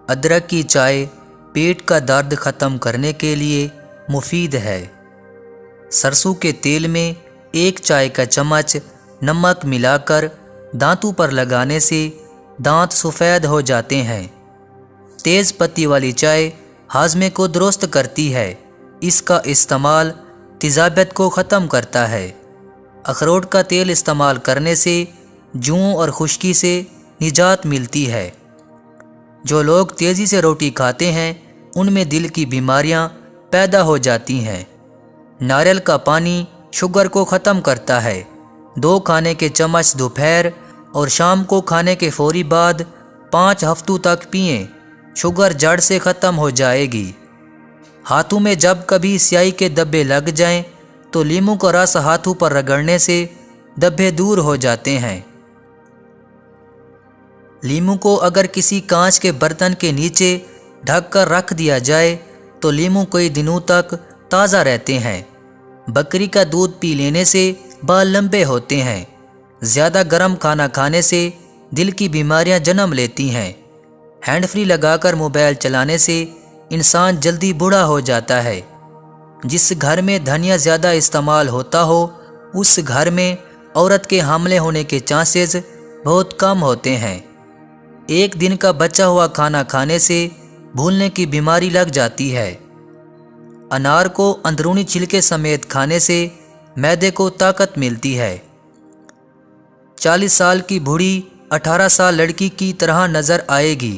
ادرک کی چائے پیٹ کا درد ختم کرنے کے لیے مفید ہے۔ سرسوں کے تیل میں 1 چائے کا چمچ نمک ملا کر دانتوں پر لگانے سے دانت سفید ہو جاتے ہیں۔ تیز پتی والی چائے ہاضمے کو درست کرتی ہے۔ اس کا استعمال تیزابیت کو ختم کرتا ہے۔ اخروٹ کا تیل استعمال کرنے سے جوؤں اور خشکی سے نجات ملتی ہے۔ جو لوگ تیزی سے روٹی کھاتے ہیں ان میں دل کی بیماریاں پیدا ہو جاتی ہیں۔ ناریل کا پانی شوگر کو ختم کرتا ہے۔ 2 کھانے کے چمچ دوپہر اور شام کو کھانے کے فوری بعد 5 ہفتوں تک پئیں، شوگر جڑ سے ختم ہو جائے گی۔ ہاتھوں میں جب کبھی سیاہی کے دھبے لگ جائیں تو لیموں کا رس ہاتھوں پر رگڑنے سے دھبے دور ہو جاتے ہیں۔ لیموں کو اگر کسی کانچ کے برتن کے نیچے ڈھک کر رکھ دیا جائے تو لیموں کئی دنوں تک تازہ رہتے ہیں۔ بکری کا دودھ پی لینے سے بال لمبے ہوتے ہیں۔ زیادہ گرم کھانا کھانے سے دل کی بیماریاں جنم لیتی ہیں۔ ہینڈ فری لگا کر موبائل چلانے سے انسان جلدی بوڑھا ہو جاتا ہے۔ جس گھر میں دھنیا زیادہ استعمال ہوتا ہو اس گھر میں عورت کے حاملے ہونے کے چانسز بہت کم ہوتے ہیں۔ 1 دن کا بچا ہوا کھانا کھانے سے بھولنے کی بیماری لگ جاتی ہے۔ انار کو اندرونی چھلکے سمیت کھانے سے معدے کو طاقت ملتی ہے۔ 40 سال کی بوڑھی 18 سال لڑکی کی طرح نظر آئے گی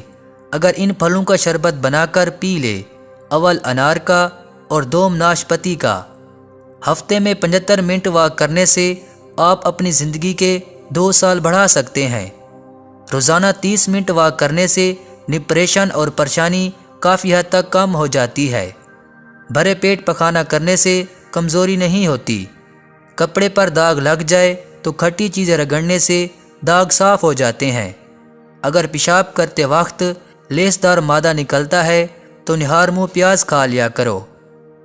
اگر ان پھلوں کا شربت بنا کر پی لے، اول انار کا اور دوم ناشپتی کا۔ ہفتے میں 75 منٹ واک کرنے سے آپ اپنی زندگی کے 2 سال بڑھا سکتے ہیں۔ روزانہ 30 منٹ واک کرنے سے ڈپریشن اور پریشانی کافی حد تک کم ہو جاتی ہے۔ بھرے پیٹ پخانہ کرنے سے کمزوری نہیں ہوتی۔ کپڑے پر داغ لگ جائے تو کھٹی چیزیں رگڑنے سے داغ صاف ہو جاتے ہیں۔ اگر پیشاب کرتے وقت لیسدار مادہ نکلتا ہے تو نہار منہ پیاز کھا لیا کرو۔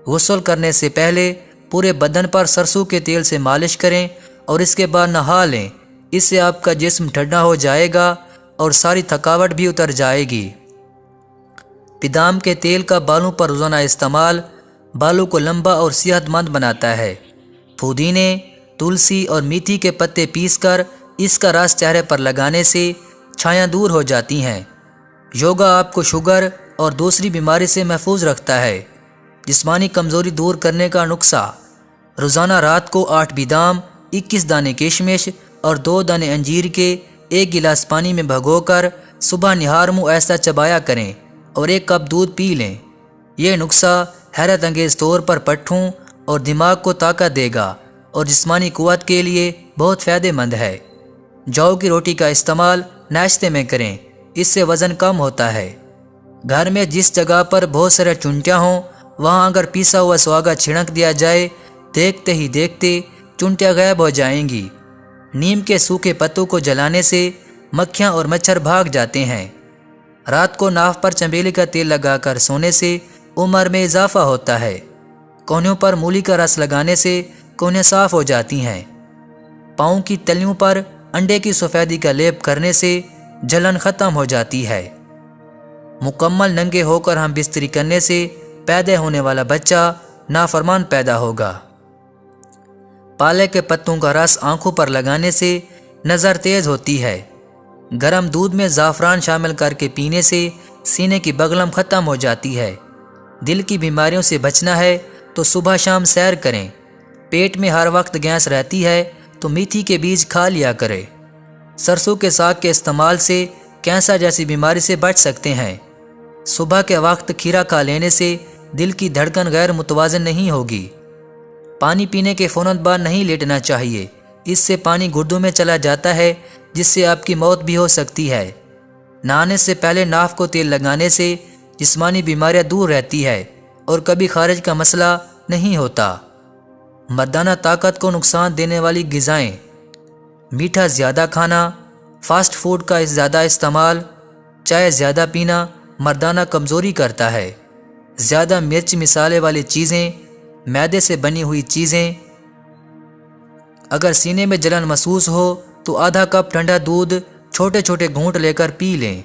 غسل کرنے سے پہلے پورے بدن پر سرسوں کے تیل سے مالش کریں اور اس کے بعد نہا لیں۔ اس سے آپ کا جسم ٹھنڈا ہو جائے گا اور ساری تھکاوٹ بھی اتر جائے گی۔ بادام کے تیل کا بالوں پر روزانہ استعمال بالوں کو لمبا اور صحت مند بناتا ہے۔ پودینے، تلسی اور میتھی کے پتے پیس کر اس کا رس چہرے پر لگانے سے چھایاں دور ہو جاتی ہیں۔ یوگا آپ کو شوگر اور دوسری بیماری سے محفوظ رکھتا ہے۔ جسمانی کمزوری دور کرنے کا نسخہ: روزانہ رات کو 8 بادام، 21 دانے کشمش اور 2 دانے انجیر کے 1 گلاس پانی میں بھگو کر صبح نہار منہ ایسا چبایا کریں اور 1 کپ دودھ پی لیں۔ یہ نسخہ حیرت انگیز طور پر پٹھوں اور دماغ کو طاقت دے گا اور جسمانی قوت کے لیے بہت فائدہ مند ہے۔ جو کی روٹی کا استعمال ناشتے میں کریں، اس سے وزن کم ہوتا ہے۔ گھر میں جس جگہ پر بہت سارے چونٹیاں ہوں وہاں اگر پیسا ہوا سواگا چھڑک دیا جائے، دیکھتے ہی دیکھتے چونٹیاں غائب ہو جائیں گی۔ نیم کے سوکھے پتوں کو جلانے سے مکھیاں اور مچھر بھاگ جاتے ہیں۔ رات کو ناف پر چنبیلی کا تیل لگا کر سونے سے عمر میں اضافہ ہوتا ہے۔ کونوں پر مولی کا رس لگانے سے کونیں صاف ہو جاتی ہیں۔ پاؤں کی تلیوں پر انڈے کی سفیدی کا لیپ کرنے سے جلن ختم ہو جاتی ہے۔ مکمل ننگے ہو کر ہم بستری کرنے سے پیدا ہونے والا بچہ نافرمان پیدا ہوگا۔ پالک کے پتوں کا رس آنکھوں پر لگانے سے نظر تیز ہوتی ہے۔ گرم دودھ میں زعفران شامل کر کے پینے سے سینے کی بغلم ختم ہو جاتی ہے۔ دل کی بیماریوں سے بچنا ہے تو صبح شام سیر کریں۔ پیٹ میں ہر وقت گیس رہتی ہے تو میتھی کے بیج کھا لیا کریں۔ سرسوں کے ساگ کے استعمال سے کینسر جیسی بیماری سے بچ سکتے ہیں۔ صبح کے وقت کھیرا کھا لینے سے دل کی دھڑکن غیر متوازن نہیں ہوگی۔ پانی پینے کے فوراً بعد نہیں لیٹنا چاہیے، اس سے پانی گردوں میں چلا جاتا ہے جس سے آپ کی موت بھی ہو سکتی ہے۔ نہانے سے پہلے ناف کو تیل لگانے سے جسمانی بیماریاں دور رہتی ہے اور کبھی خارج کا مسئلہ نہیں ہوتا۔ مردانہ طاقت کو نقصان دینے والی غذائیں: میٹھا زیادہ کھانا، فاسٹ فوڈ کا زیادہ استعمال، چائے زیادہ پینا مردانہ کمزوری کرتا ہے۔ زیادہ مرچ مسالے والی چیزیں، معدے سے بنی ہوئی چیزیں۔ اگر سینے میں جلن محسوس ہو تو آدھا کپ ٹھنڈا دودھ چھوٹے چھوٹے گھونٹ لے کر پی لیں۔